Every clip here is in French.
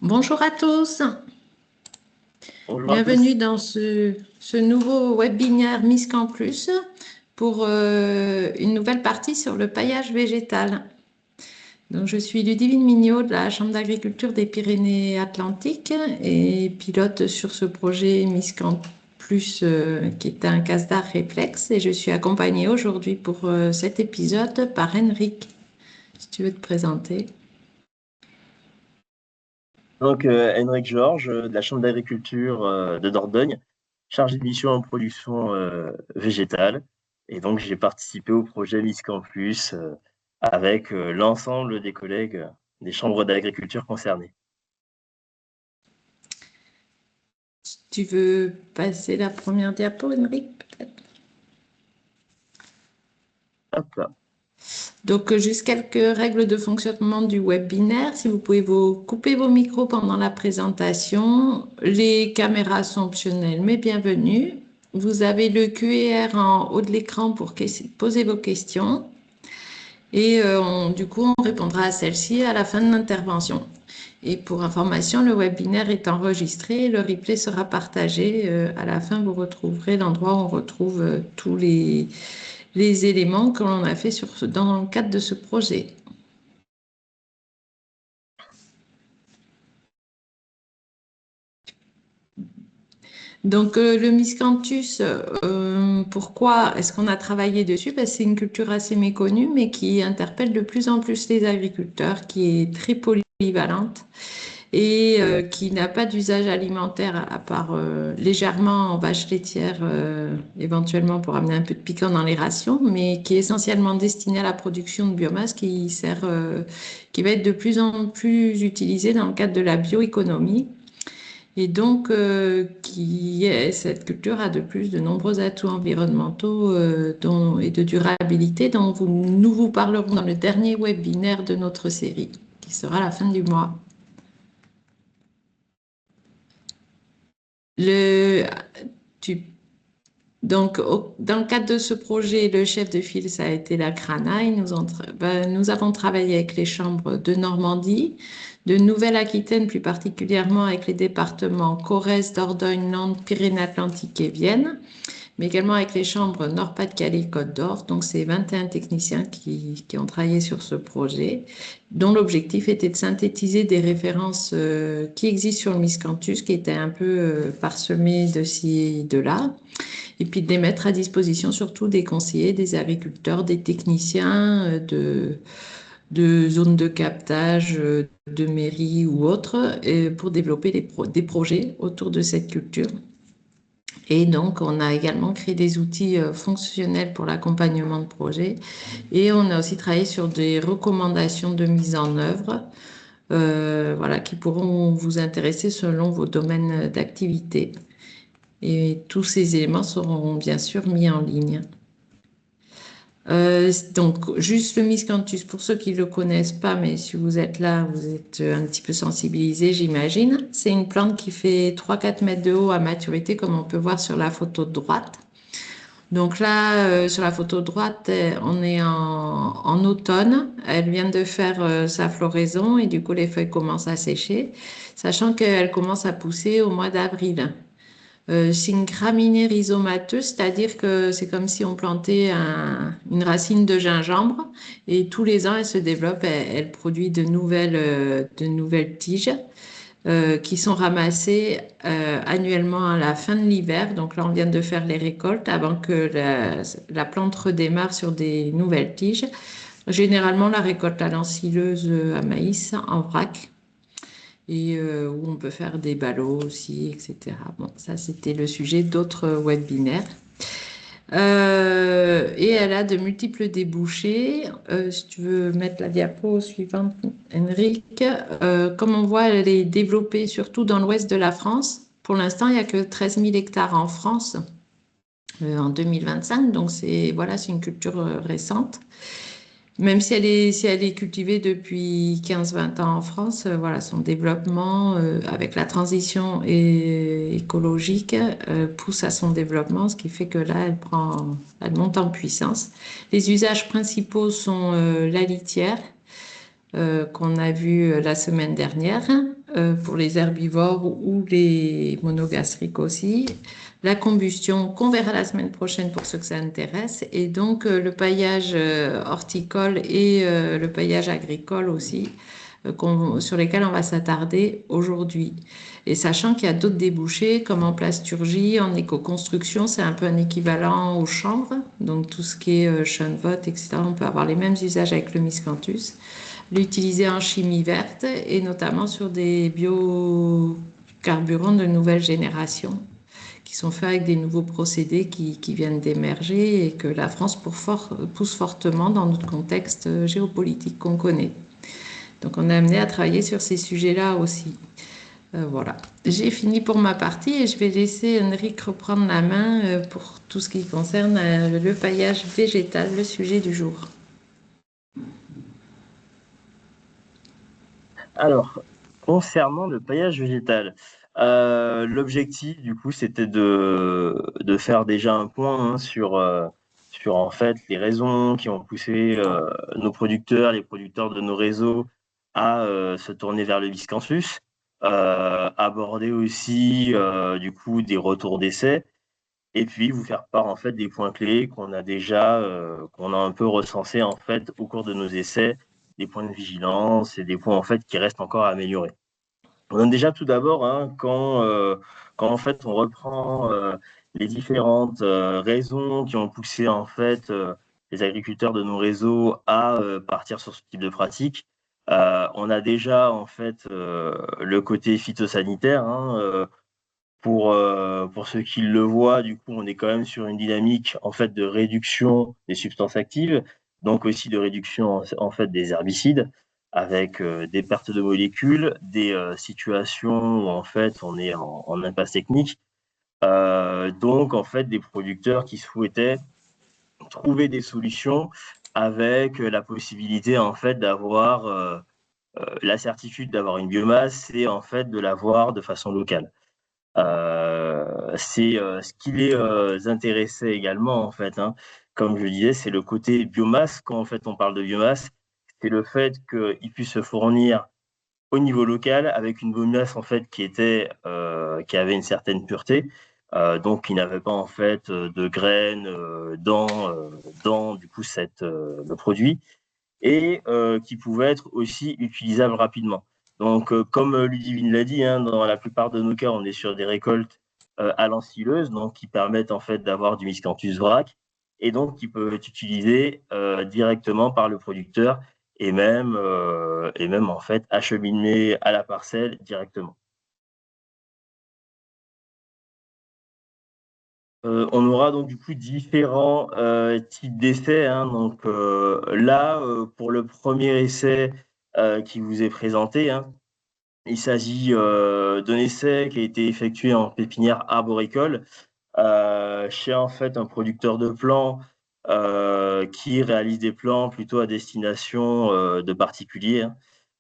Bonjour à tous, Bonjour à bienvenue tous. dans ce nouveau webinaire Miss Campus pour une nouvelle partie sur le paillage végétal. Donc, je suis Ludivine Mignot de la Chambre d'agriculture des Pyrénées-Atlantiques et pilote sur ce projet Miss Campus qui est un casse-d'art réflexe et je suis accompagnée aujourd'hui pour cet épisode par Henrik. Si tu veux te présenter. Henrik Georges, de la Chambre d'agriculture de Dordogne, chargé de mission en production végétale. Et donc, j'ai participé au projet Miss Campus avec l'ensemble des collègues des chambres d'agriculture concernées. Tu veux passer la première diapo, Henrik, peut-être? Hop là. Donc, juste quelques règles de fonctionnement du webinaire. Si vous pouvez vous couper vos micros pendant la présentation. Les caméras sont optionnelles, mais bienvenue. Vous avez le QR en haut de l'écran pour poser vos questions. Et du coup, on répondra à celles-ci à la fin de l'intervention. Et pour information, le webinaire est enregistré et le replay sera partagé. À la fin, vous retrouverez l'endroit où on retrouve tous les éléments que l'on a fait dans le cadre de ce projet. Donc, le miscanthus, pourquoi est-ce qu'on a travaillé dessus? Parce que c'est une culture assez méconnue, mais qui interpelle de plus en plus les agriculteurs, qui est très polyvalente et qui n'a pas d'usage alimentaire à part légèrement en vache laitière, éventuellement pour amener un peu de piquant dans les rations, mais qui est essentiellement destiné à la production de biomasse qui va être de plus en plus utilisée dans le cadre de la bioéconomie. Et donc, cette culture a de plus de nombreux atouts environnementaux et de durabilité dont nous vous parlerons dans le dernier webinaire de notre série, qui sera à la fin du mois. Le, tu, donc, dans le cadre de ce projet, le chef de file, ça a été la CRANA. Nous avons travaillé avec les chambres de Normandie, de Nouvelle-Aquitaine, plus particulièrement avec les départements Corrèze, Dordogne, Nantes, Pyrénées-Atlantiques et Vienne, mais également avec les chambres Nord-Pas-de-Calais, Côte d'Or. Donc, c'est 21 techniciens qui ont travaillé sur ce projet, dont l'objectif était de synthétiser des références qui existent sur le miscanthus, qui étaient un peu parsemées de ci et de là, et puis de les mettre à disposition surtout des conseillers, des agriculteurs, des techniciens de zones de captage, de mairies ou autres, pour développer des projets autour de cette culture. Et donc, on a également créé des outils fonctionnels pour l'accompagnement de projets. Et on a aussi travaillé sur des recommandations de mise en œuvre, voilà, qui pourront vous intéresser selon vos domaines d'activité. Et tous ces éléments seront bien sûr mis en ligne. Donc, juste le miscanthus, pour ceux qui ne le connaissent pas, mais si vous êtes là, vous êtes un petit peu sensibilisé, j'imagine. C'est une plante qui fait 3-4 mètres de haut à maturité, comme on peut voir sur la photo de droite. Donc là, sur la photo de droite, on est en automne. Elle vient de faire sa floraison et du coup, les feuilles commencent à sécher, sachant qu'elle commence à pousser au mois d'avril. C'est une graminée rhizomateuse, c'est-à-dire que c'est comme si on plantait une racine de gingembre et tous les ans, elle se développe, elle produit de nouvelles tiges qui sont ramassées annuellement à la fin de l'hiver. Donc là, on vient de faire les récoltes avant que la plante redémarre sur des nouvelles tiges. Généralement, la récolte à l'ensileuse à maïs en vrac et où on peut faire des ballots aussi, etc. Bon, ça, c'était le sujet d'autres webinaires. Et elle a de multiples débouchés. Si tu veux mettre la diapo suivante, Henrik, comme on voit, elle est développée surtout dans l'ouest de la France. Pour l'instant, il n'y a que 13 000 hectares en France en 2025, donc voilà, c'est une culture récente. Même si elle est cultivée depuis 15-20 ans en France, voilà, son développement avec la transition écologique pousse à son développement, ce qui fait que là, elle monte en puissance. Les usages principaux sont la litière, qu'on a vu la semaine dernière pour les herbivores ou les monogastriques aussi. La combustion qu'on verra la semaine prochaine pour ceux que ça intéresse. Et donc le paillage horticole et le paillage agricole aussi, sur lesquels on va s'attarder aujourd'hui. Et sachant qu'il y a d'autres débouchés, comme en plasturgie, en éco-construction, c'est un peu un équivalent aux chambres. Donc tout ce qui est Schoenvott, etc., on peut avoir les mêmes usages avec le miscanthus. L'utiliser en chimie verte et notamment sur des biocarburants de nouvelle génération qui sont faits avec des nouveaux procédés qui viennent d'émerger et que la France pousse fortement dans notre contexte géopolitique qu'on connaît. Donc on est amené à travailler sur ces sujets-là aussi. Voilà. J'ai fini pour ma partie et je vais laisser Henrik reprendre la main pour tout ce qui concerne le paillage végétal, le sujet du jour. Alors, concernant le paillage végétal, l'objectif, du coup, c'était de faire déjà un point sur en fait les raisons qui ont poussé nos producteurs, les producteurs de nos réseaux à se tourner vers le miscanthus, aborder aussi du coup des retours d'essais, et puis vous faire part en fait des points clés qu'on a un peu recensés en fait au cours de nos essais, des points de vigilance et des points en fait qui restent encore à améliorer. On donne déjà tout d'abord quand en fait on reprend les différentes raisons qui ont poussé en fait les agriculteurs de nos réseaux à partir sur ce type de pratique. On a déjà en fait le côté phytosanitaire. Pour ceux qui le voient, du coup, on est quand même sur une dynamique en fait de réduction des substances actives, donc aussi de réduction en fait des herbicides, avec des pertes de molécules, des situations où en fait on est en impasse technique. Donc en fait des producteurs qui souhaitaient trouver des solutions avec la possibilité en fait d'avoir la certitude d'avoir une biomasse et en fait de l'avoir de façon locale. C'est ce qui les intéressait également, en fait. Comme je disais, c'est le côté biomasse. Quand en fait on parle de biomasse, c'est le fait qu'ils puissent se fournir au niveau local avec une biomasse en fait qui avait une certaine pureté, donc qui n'avait pas en fait de graines dans du coup le produit et qui pouvait être aussi utilisable rapidement. Donc, comme Ludivine l'a dit, dans la plupart de nos cas, on est sur des récoltes à l'ensileuse, donc qui permettent en fait d'avoir du miscanthus vrac, et donc qui peuvent être utilisés directement par le producteur et même en fait acheminés à la parcelle directement. On aura donc du coup différents types d'essais. Donc là, pour le premier essai qui vous est présenté, il s'agit d'un essai qui a été effectué en pépinière arboricole chez en fait un producteur de plants qui réalise des plants plutôt à destination de particuliers,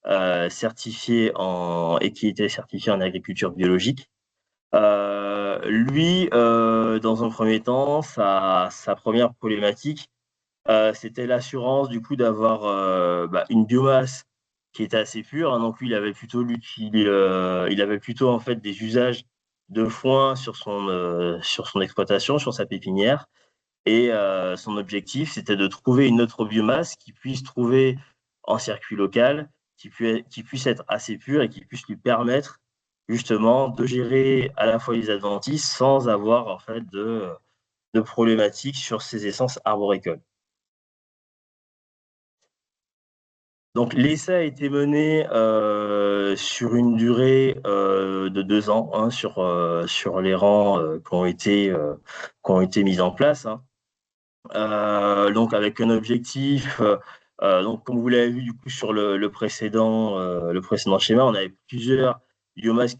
et qui était certifié en agriculture biologique. Lui, dans un premier temps, sa première problématique, c'était l'assurance du coup d'avoir une biomasse qui était assez pure. Donc lui, il avait plutôt en fait des usages de foin sur son exploitation, sur sa pépinière. Et son objectif, c'était de trouver une autre biomasse qui puisse trouver en circuit local, qui puisse être assez pure et qui puisse lui permettre justement de gérer à la fois les adventices sans avoir en fait de problématiques sur ses essences arboricoles. Donc l'essai a été mené sur une durée de 2 ans sur les rangs qui ont été mis en place. Donc avec un objectif, donc comme vous l'avez vu du coup sur le précédent schéma, on avait plusieurs biomasses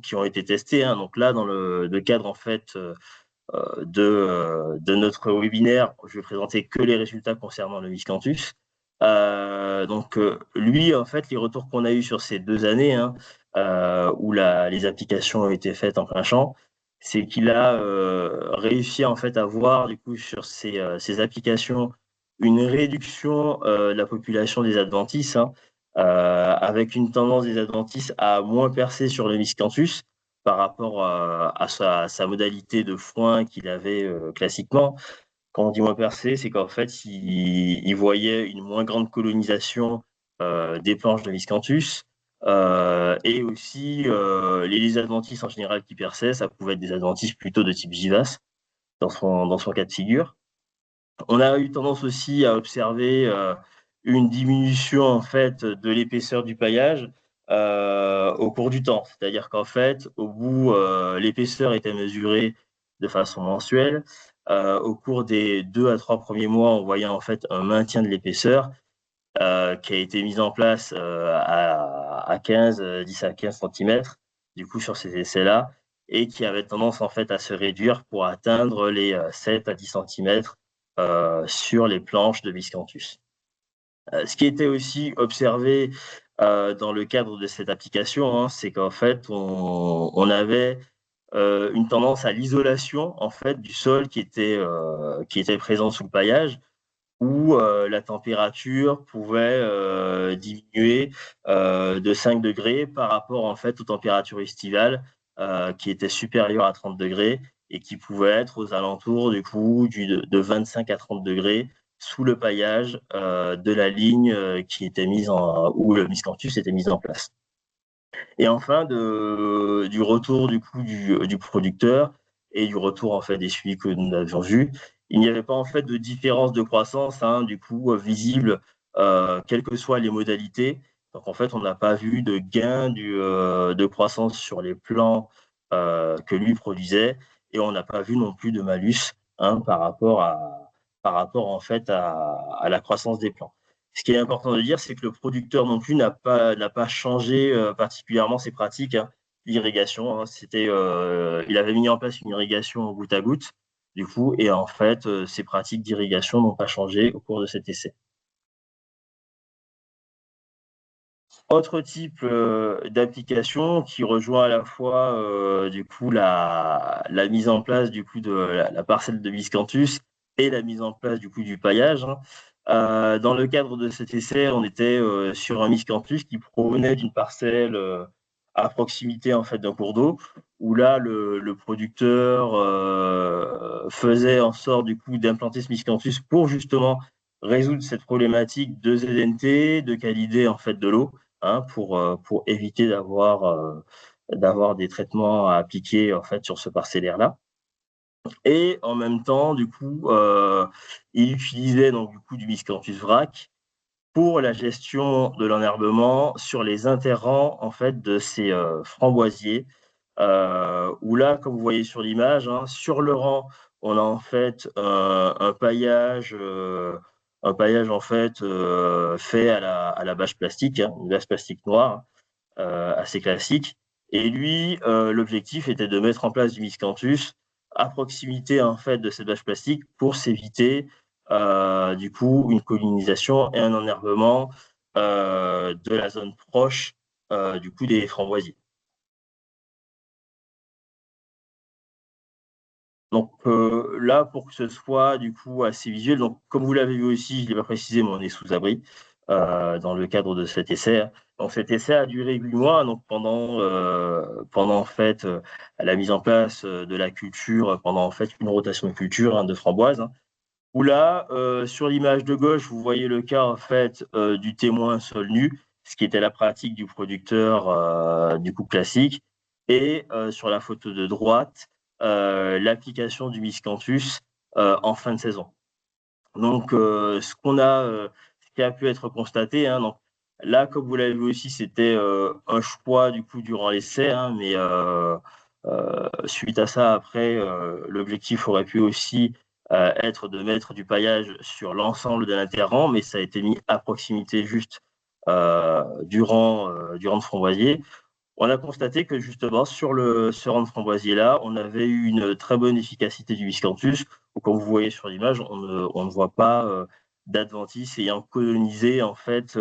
qui ont été testées. Donc là, dans le cadre en fait de notre webinaire, je vais présenter que les résultats concernant le miscanthus. Donc lui, en fait, les retours qu'on a eu sur ces 2 années, où les applications ont été faites en plein champ, c'est qu'il a réussi en fait à voir du coup sur ces applications une réduction de la population des adventices avec une tendance des adventices à moins percer sur le miscanthus par rapport à sa modalité de foin qu'il avait classiquement. Quand on dit moins percé, c'est qu'en fait, il voyait une moins grande colonisation des planches de miscanthus. Et aussi, les adventices en général qui perçaient, ça pouvait être des adventices plutôt de type vivace dans son cas de figure. On a eu tendance aussi à observer une diminution en fait de l'épaisseur du paillage au cours du temps. C'est-à-dire qu'en fait, au bout, l'épaisseur était mesurée de façon mensuelle. Au cours des 2 à 3 premiers mois, on voyait en fait un maintien de l'épaisseur qui a été mis en place à 10 à 15 centimètres, du coup, sur ces essais-là, et qui avait tendance en fait à se réduire pour atteindre les 7 à 10 centimètres sur les planches de miscanthus. Ce qui était aussi observé dans le cadre de cette application, hein, c'est qu'en fait, on avait une tendance à l'isolation en fait du sol qui était présent sous le paillage, où la température pouvait diminuer de 5 degrés par rapport en fait aux températures estivales qui étaient supérieures à 30 degrés et qui pouvaient être aux alentours du coup de 25 à 30 degrés sous le paillage de la ligne qui était mise où le miscanthus était mis en place. Et enfin, du retour du coup du producteur et du retour en fait des suivis que nous avions vus, il n'y avait pas en fait de différence de croissance hein, du coup visible, quelles que soient les modalités. Donc en fait, on n'a pas vu de gain de croissance sur les plants que lui produisait, et on n'a pas vu non plus de malus hein, par rapport en fait à la croissance des plants. Ce qui est important de dire, c'est que le producteur non plus n'a pas changé particulièrement ses pratiques hein, d'irrigation. Hein. Il avait mis en place une irrigation goutte à goutte, du coup, et en fait, ses pratiques d'irrigation n'ont pas changé au cours de cet essai. Autre type d'application qui rejoint à la fois du coup la mise en place du coup de la parcelle de miscanthus et la mise en place du coup du paillage. Hein. Dans le cadre de cet essai, on était sur un miscanthus qui provenait d'une parcelle à proximité en fait d'un cours d'eau, où là le producteur faisait en sorte du coup d'implanter ce miscanthus pour justement résoudre cette problématique de ZNT, de qualité en fait de l'eau. Hein, pour éviter d'avoir des traitements à appliquer en fait sur ce parcellaire-là. Et en même temps, du coup, il utilisait donc du coup du miscanthus vrac pour la gestion de l'enherbement sur les interrangs en fait de ces framboisiers. Où là, comme vous voyez sur l'image, hein, sur le rang, on a en fait un paillage en fait fait à la bâche plastique, hein, une bâche plastique noire assez classique. Et lui, l'objectif était de mettre en place du miscanthus à proximité en fait de cette bâche plastique pour s'éviter du coup une colonisation et un enherbement de la zone proche du coup des framboisiers. Donc là, pour que ce soit du coup assez visuel, donc comme vous l'avez vu aussi, je ne l'ai pas précisé, mais on est sous abri dans le cadre de cet essai. Donc cet essai a duré 8 mois, donc pendant en fait la mise en place de la culture, pendant en fait une rotation de culture hein, de framboises. Hein, où là, sur l'image de gauche, vous voyez le cas en fait du témoin sol nu, ce qui était la pratique du producteur du coup classique, et sur la photo de droite, l'application du miscanthus en fin de saison. Donc, ce qui a pu être constaté, hein, donc, là, comme vous l'avez vu aussi, c'était un choix du coup durant l'essai, hein, mais suite à ça, après, l'objectif aurait pu aussi être de mettre du paillage sur l'ensemble de l'interrang, mais ça a été mis à proximité juste du rang de framboisier. On a constaté que justement, sur ce rang de framboisier-là, on avait eu une très bonne efficacité du miscanthus. Comme vous voyez sur l'image, on ne voit pas d'adventice ayant colonisé en fait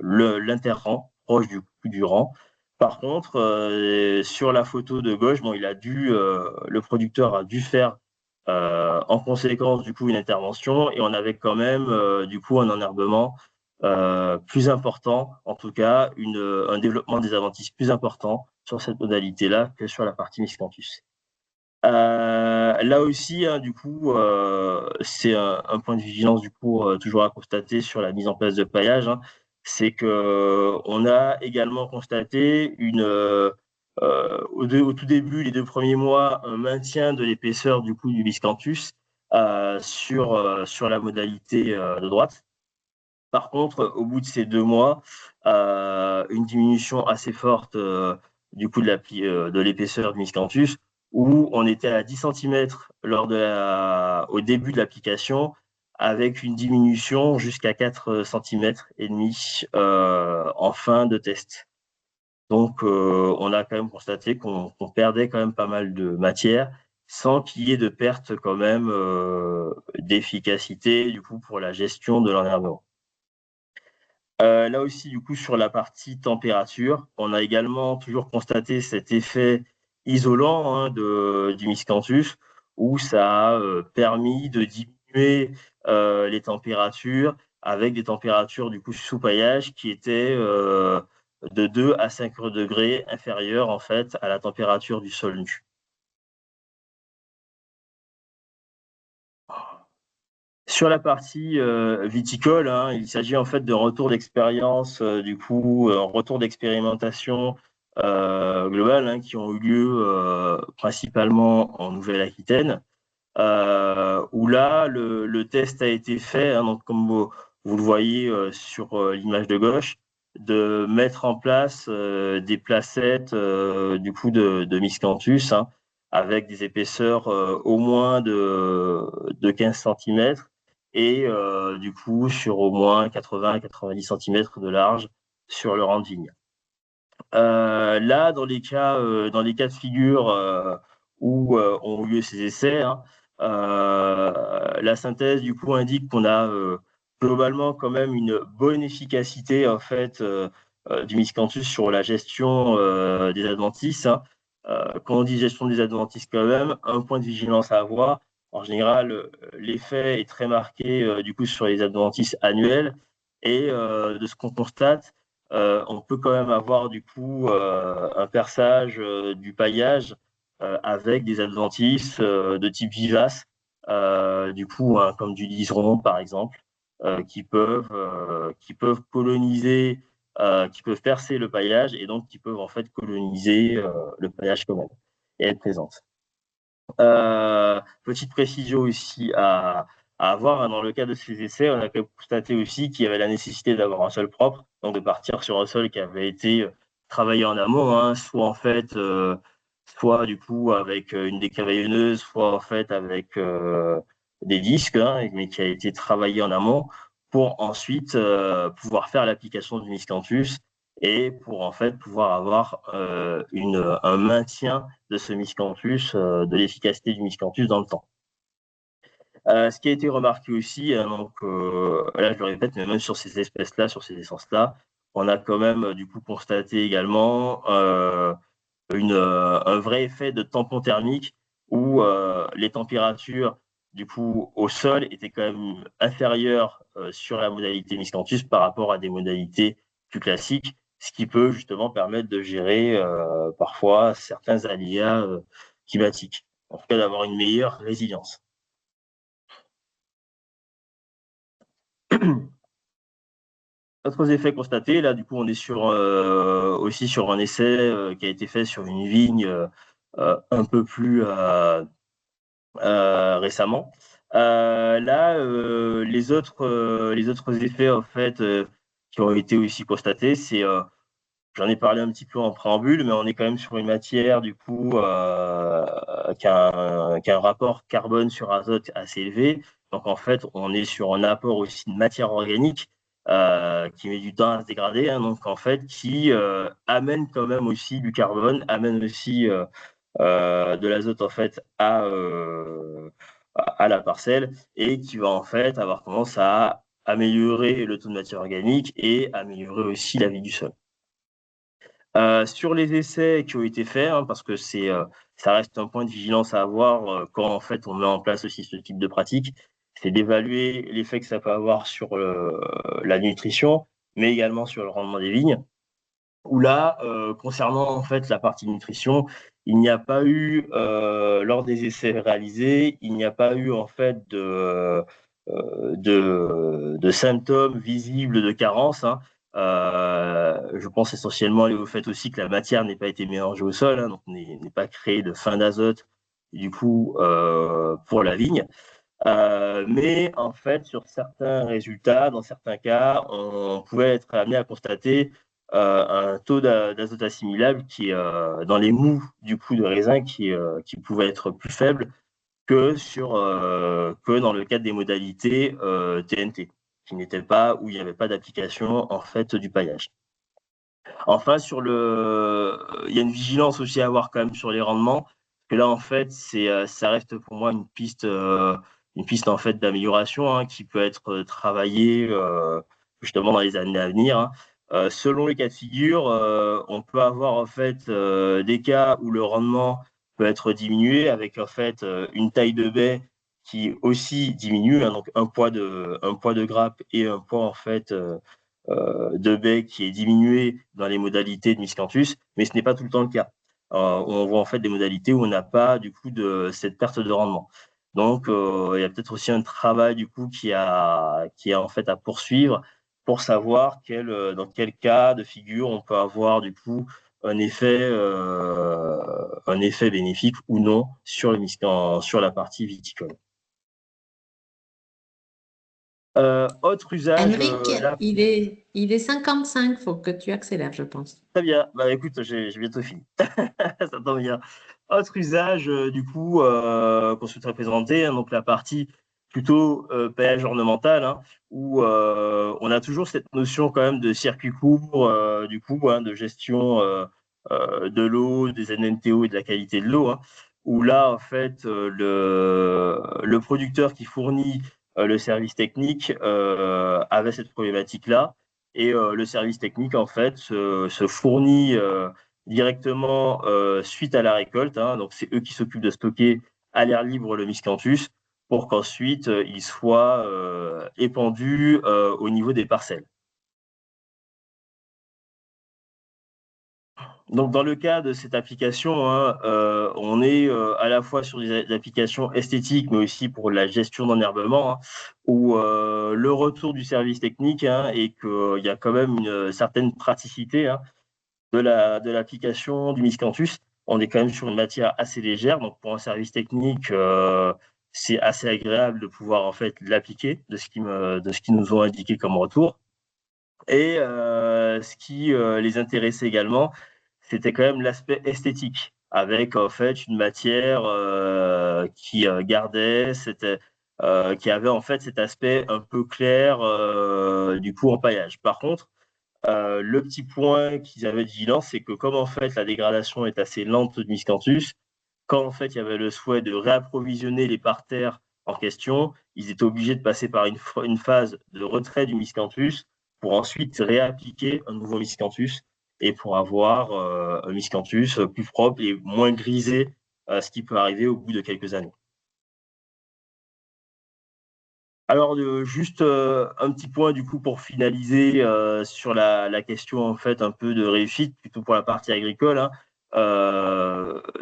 l'interrang proche du rang. Par contre, sur la photo de gauche, bon, le producteur a dû faire en conséquence du coup une intervention et on avait quand même du coup un enherbement plus important, en tout cas un développement des adventices plus important sur cette modalité-là que sur la partie miscanthus. Là aussi, hein, du coup, c'est un point de vigilance du coup toujours à constater sur la mise en place de paillage, hein, c'est que on a également constaté au tout début, les 2 premiers mois, un maintien de l'épaisseur du coup du miscanthus sur la modalité de droite. Par contre, au bout de ces 2 mois, une diminution assez forte du coup de l'épaisseur du miscanthus, où on était à 10 centimètres au début de l'application, avec une diminution jusqu'à 4 centimètres et demi en fin de test. Donc, on a quand même constaté qu'on perdait quand même pas mal de matière, sans qu'il y ait de perte quand même d'efficacité du coup pour la gestion de l'enherbement. Là aussi, du coup, sur la partie température, on a également toujours constaté cet effet isolant, hein, du miscanthus, où ça a permis de diminuer les températures avec des températures du coup sous paillage qui étaient de 2 à 5 degrés inférieures en fait à la température du sol nu. Sur la partie viticole, hein, il s'agit en fait de retours d'expérience, du coup, retours d'expérimentation globale, hein, qui ont eu lieu principalement en Nouvelle-Aquitaine, où là, le test a été fait, hein, donc comme vous le voyez sur l'image de gauche, de mettre en place des placettes du coup de miscanthus, hein, avec des épaisseurs au moins de 15 centimètres et du coup sur au moins 80 à 90 centimètres de large sur le rang de vigne. Là, dans les cas de figure où ont eu lieu ces essais, hein, la synthèse du coup indique qu'on a globalement quand même une bonne efficacité en fait du miscanthus sur la gestion des adventices, hein. Quand on dit gestion des adventices, quand même, un point de vigilance à avoir. En général, l'effet est très marqué du coup sur les adventices annuels et de ce qu'on constate, on peut quand même avoir du coup un perçage du paillage avec des adventices de type vivace, du coup, hein, comme du liseron par exemple, qui peuvent coloniser, qui peuvent percer le paillage et donc qui peuvent en fait coloniser le paillage quand même et être présentes. Petite précision aussi à avoir, hein, dans le cas de ces essais, on a constaté aussi qu'il y avait la nécessité d'avoir un sol propre, donc de partir sur un sol qui avait été travaillé en amont, hein, soit en fait, soit du coup avec une décavaillonneuse, soit en fait avec des disques, hein, mais qui a été travaillé en amont pour ensuite pouvoir faire l'application du miscanthus et pour en fait pouvoir avoir un maintien de ce miscanthus, de l'efficacité du miscanthus dans le temps. Ce qui a été remarqué aussi, donc là je le répète, mais même sur ces espèces-là, sur ces essences-là, on a quand même du coup constaté également un vrai effet de tampon thermique où les températures du coup au sol étaient quand même inférieures sur la modalité miscanthus par rapport à des modalités plus classiques, ce qui peut justement permettre de gérer parfois certains aléas climatiques, en tout cas d'avoir une meilleure résilience. Autres effets constatés, là du coup on est aussi sur un essai qui a été fait sur une vigne un peu plus récemment. Là, les autres effets en fait qui ont été aussi constatés, c'est j'en ai parlé un petit peu en préambule, mais on est quand même sur une matière du coup qui a un rapport carbone sur azote assez élevé. Donc en fait, on est sur un apport aussi de matière organique qui met du temps à se dégrader, hein, donc en fait qui amène quand même aussi du carbone, amène aussi de l'azote en fait à la parcelle et qui va en fait avoir tendance à améliorer le taux de matière organique et améliorer aussi la vie du sol. Sur les essais qui ont été faits, hein, parce que ça reste un point de vigilance à avoir quand en fait on met en place aussi ce type de pratique, c'est d'évaluer l'effet que ça peut avoir sur la nutrition, mais également sur le rendement des vignes. Où là, concernant en fait la partie nutrition, il n'y a pas eu, lors des essais réalisés, il n'y a pas eu en fait de symptômes visibles de carence, hein. Je pense essentiellement au fait aussi que la matière n'ait pas été mélangée au sol, hein, donc n'est pas créé de fin d'azote du coup pour la vigne. Mais en fait, sur certains résultats, dans certains cas, on pouvait être amené à constater un taux d'azote assimilable qui, dans les mous du coup de raisin, qui pouvait être plus faible que dans le cadre des modalités TNT, qui n'étaient pas où il n'y avait pas d'application en fait du paillage. Enfin, il y a une vigilance aussi à avoir quand même sur les rendements, parce que là, en fait, ça reste pour moi une piste en fait d'amélioration, hein, qui peut être travaillée justement dans les années à venir, hein. Selon les cas de figure, on peut avoir en fait des cas où le rendement peut être diminué avec en fait une taille de baie qui aussi diminue, hein, donc un poids de grappe et un poids en fait de baie qui est diminué dans les modalités de miscanthus, mais ce n'est pas tout le temps le cas. On voit en fait des modalités où on n'a pas du coup de cette perte de rendement. Donc, il y a peut-être aussi un travail du coup qui est en fait à poursuivre pour savoir dans quel cas de figure on peut avoir du coup un effet bénéfique ou non sur sur la partie viticole. Autre usage, Henrik, là, il est 55, faut que tu accélères, je pense. très bien. Bah écoute, j'ai bientôt fini. Ça tombe bien. Autre usage, du coup, qu'on souhaiterait présenter, hein, donc la partie plutôt péage ornemental, hein, où on a toujours cette notion quand même de circuit court, du coup, hein, de gestion de l'eau, des NNTO et de la qualité de l'eau, hein, où là, en fait, le producteur qui fournit le service technique avait cette problématique-là. Et le service technique, en fait, se fournit directement suite à la récolte, hein. Donc, c'est eux qui s'occupent de stocker à l'air libre le miscanthus pour qu'ensuite il soit épandu au niveau des parcelles. Donc, dans le cas de cette application, hein, on est à la fois sur des applications esthétiques, mais aussi pour la gestion d'enherbement, hein, où le retour du service technique, hein, et qu'il y a quand même une certaine praticité, hein, de l'application du miscanthus. On est quand même sur une matière assez légère, donc pour un service technique, c'est assez agréable de pouvoir en fait l'appliquer de ce qu'ils nous ont indiqué comme retour. Et ce qui les intéressait également, c'était quand même l'aspect esthétique, avec en fait une matière qui gardait qui avait en fait cet aspect un peu clair du coup en paillage. Par contre, le petit point qu'ils avaient de vigilance, c'est que comme en fait la dégradation est assez lente de miscanthus, quand en fait il y avait le souhait de réapprovisionner les parterres en question, ils étaient obligés de passer par une phase de retrait du miscanthus pour ensuite réappliquer un nouveau miscanthus et pour avoir un miscanthus plus propre et moins grisé, ce qui peut arriver au bout de quelques années. Alors, juste un petit point du coup pour finaliser sur la question en fait un peu de réussite, plutôt pour la partie agricole, hein,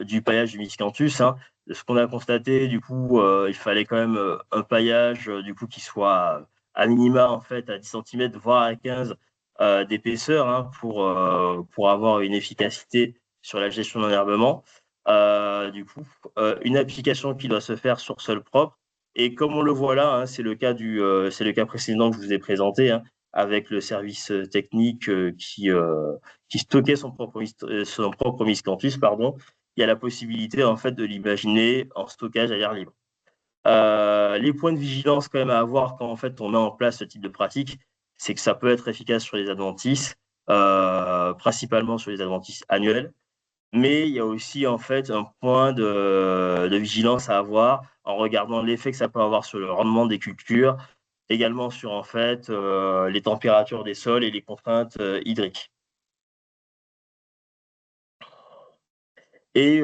du paillage du miscanthus, hein. Ce qu'on a constaté, du coup, il fallait quand même un paillage du coup qui soit à minima en fait à 10 cm, voire à 15 d'épaisseur, hein, pour avoir une efficacité sur la gestion d'enherbement. Du coup, une application qui doit se faire sur sol propre. Et comme on le voit là, hein, c'est le cas précédent que je vous ai présenté, hein, avec le service technique qui stockait son propre miscanthus, pardon. Il y a la possibilité en fait de l'imaginer en stockage à l'air libre. Les points de vigilance quand même à avoir quand en fait on met en place ce type de pratique, c'est que ça peut être efficace sur les adventices, principalement sur les adventices annuels. Mais il y a aussi en fait un point de vigilance à avoir en regardant l'effet que ça peut avoir sur le rendement des cultures, également sur en fait les températures des sols et les contraintes hydriques. Et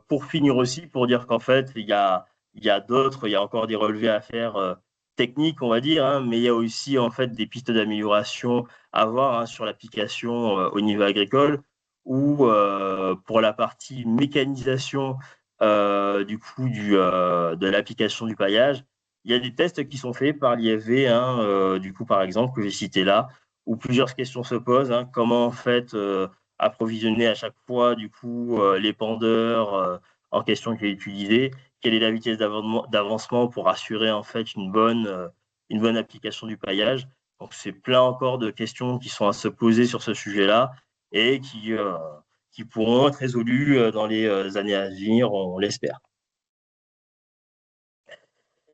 pour finir aussi, pour dire qu'en fait, il y a Il y a d'autres, il y a encore des relevés à faire techniques, on va dire, hein, mais il y a aussi en fait des pistes d'amélioration à voir, hein, sur l'application au niveau agricole, ou pour la partie mécanisation du coup de l'application du paillage. Il y a des tests qui sont faits par l'IFV, hein, du coup par exemple, que j'ai cité là, où plusieurs questions se posent, hein, comment en fait approvisionner à chaque fois du coup les pendeurs en question qui est utilisé, quelle est la vitesse d'avancement pour assurer en fait une bonne application du paillage. Donc c'est plein encore de questions qui sont à se poser sur ce sujet-là et qui pourront être résolues dans les années à venir, on l'espère.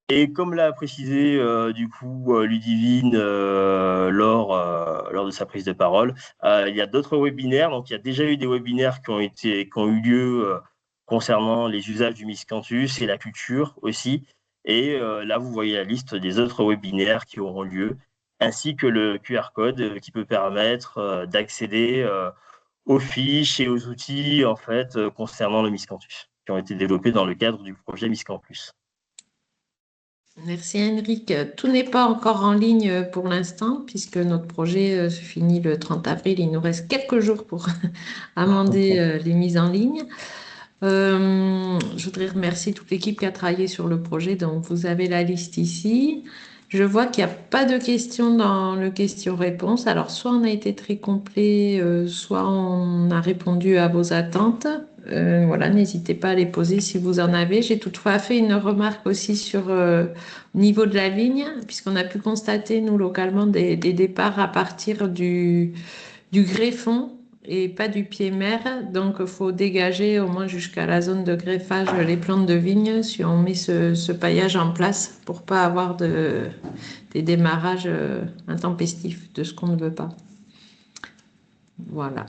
Et comme l'a précisé du coup Ludivine lors de sa prise de parole, il y a d'autres webinaires. Donc il y a déjà eu des webinaires qui ont eu lieu concernant les usages du miscanthus et la culture aussi. Et là, vous voyez la liste des autres webinaires qui auront lieu, ainsi que le QR code qui peut permettre d'accéder aux fiches et aux outils en fait concernant le miscanthus, qui ont été développés dans le cadre du projet Miscampus. Merci Henrik. Tout n'est pas encore en ligne pour l'instant, puisque notre projet se finit le 30 avril. Il nous reste quelques jours pour amender les mises en ligne. Je voudrais remercier toute l'équipe qui a travaillé sur le projet. Donc, vous avez la liste ici. Je vois qu'il n'y a pas de questions dans le question-réponse. Alors, soit on a été très complet, soit on a répondu à vos attentes. Voilà, n'hésitez pas à les poser si vous en avez. J'ai toutefois fait une remarque aussi sur au niveau de la ligne, puisqu'on a pu constater, nous, localement, des départs à partir du greffon et pas du pied mère. Donc, il faut dégager au moins jusqu'à la zone de greffage les plantes de vigne si on met ce paillage en place pour pas avoir des démarrages intempestifs de ce qu'on ne veut pas. Voilà.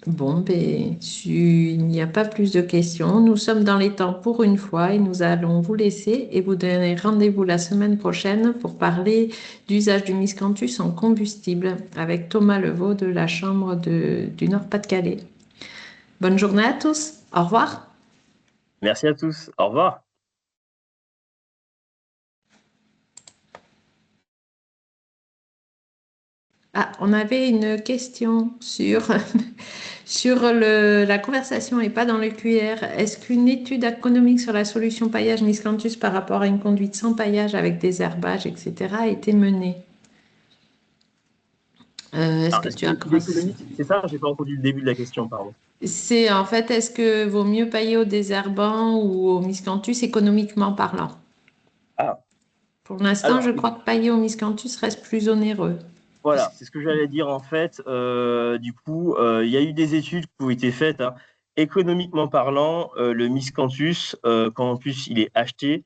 Bon, ben, il n'y a pas plus de questions. Nous sommes dans les temps pour une fois et nous allons vous laisser et vous donner rendez-vous la semaine prochaine pour parler d'usage du miscanthus en combustible avec Thomas Levaux de la Chambre du Nord-Pas-de-Calais. Bonne journée à tous. Au revoir. Merci à tous. Au revoir. Ah, on avait une question sur la conversation et pas dans le QR. Est-ce qu'une étude économique sur la solution paillage miscanthus par rapport à une conduite sans paillage avec des herbages, etc., a été menée? Est-ce que tu as C'est ça, j'ai pas entendu le début de la question, pardon. C'est en fait, est-ce que vaut mieux pailler au désherbant ou au miscanthus économiquement parlant? Ah, Pour l'instant, alors, je crois que pailler au miscanthus reste plus onéreux. voilà, c'est ce que j'allais dire en fait. Du coup, il y a eu des études qui ont été faites, hein. Économiquement parlant, le miscanthus, quand en plus il est acheté,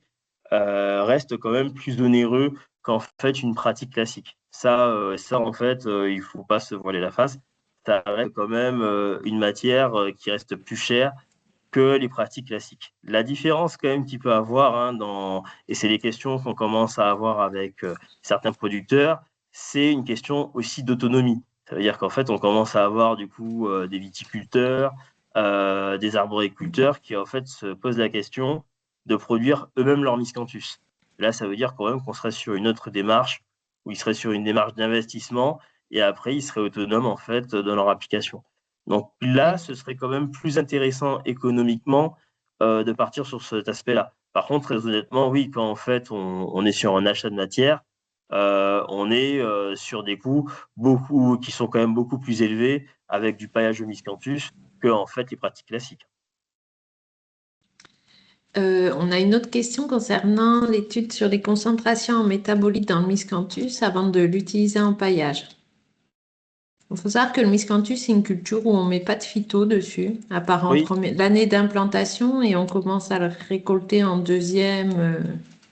reste quand même plus onéreux qu'en fait une pratique classique. Ça en fait, il faut pas se voiler la face. Ça reste quand même une matière qui reste plus chère que les pratiques classiques. La différence quand même qu'il peut avoir, hein, et c'est les questions qu'on commence à avoir avec certains producteurs, c'est une question aussi d'autonomie. Ça veut dire qu'en fait, on commence à avoir du coup des viticulteurs, des arboriculteurs qui en fait se posent la question de produire eux-mêmes leur miscanthus. Là, ça veut dire quand même qu'on serait sur une autre démarche, où ils seraient sur une démarche d'investissement, et après, ils seraient autonomes en fait dans leur application. Donc là, ce serait quand même plus intéressant économiquement de partir sur cet aspect-là. Par contre, très honnêtement, oui, quand en fait on est sur un achat de matière, on est sur des coûts qui sont quand même beaucoup plus élevés avec du paillage de miscanthus que en fait les pratiques classiques. On a une autre question concernant l'étude sur les concentrations en métabolites dans le miscanthus avant de l'utiliser en paillage. Il faut savoir que le miscanthus, c'est une culture où on ne met pas de phyto dessus, à part en Oui, l'année d'implantation, et on commence à le récolter en deuxième,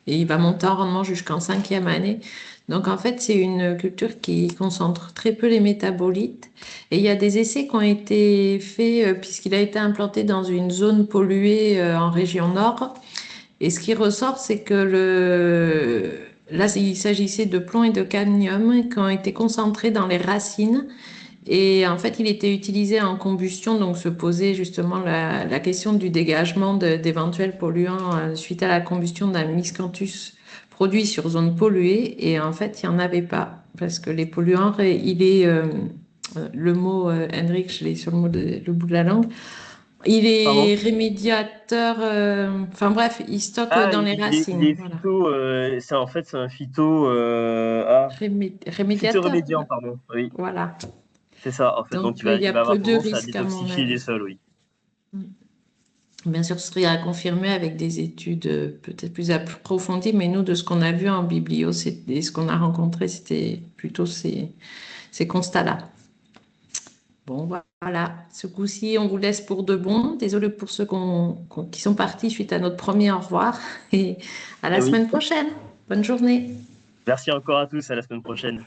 et il va monter en rendement jusqu'en cinquième année. Donc en fait, c'est une culture qui concentre très peu les métabolites. Et il y a des essais qui ont été faits, puisqu'il a été implanté dans une zone polluée en région nord. Et ce qui ressort, c'est que là, il s'agissait de plomb et de cadmium qui ont été concentrés dans les racines Et en fait, il était utilisé en combustion, donc se posait justement la question du dégagement d'éventuels polluants suite à la combustion d'un miscanthus produit sur zone polluée. Et en fait, il n'y en avait pas, parce que les polluants, le mot, Henrik, je l'ai sur le bout de la langue, il Pardon? est rémédiateur, enfin bref, il stocke Ah, dans les il racines, est voilà. phyto, c'est un phyto, Rémédiateur, phytoremédiant, pardon. Oui, voilà. c'est ça, en fait. Donc, Donc, il y il a va avoir peu de tendance à risques à mon détoxifier les avis. sols, oui. Bien sûr, ce serait à confirmer avec des études peut-être plus approfondies, mais nous, de ce qu'on a vu en biblio et ce qu'on a rencontré, c'était plutôt ces constats-là. Bon, voilà. Ce coup-ci, on vous laisse pour de bon. Désolé pour ceux qui sont partis suite à notre premier au revoir. Et à Eh la oui. semaine prochaine. Bonne journée. Merci encore à tous, à la semaine prochaine.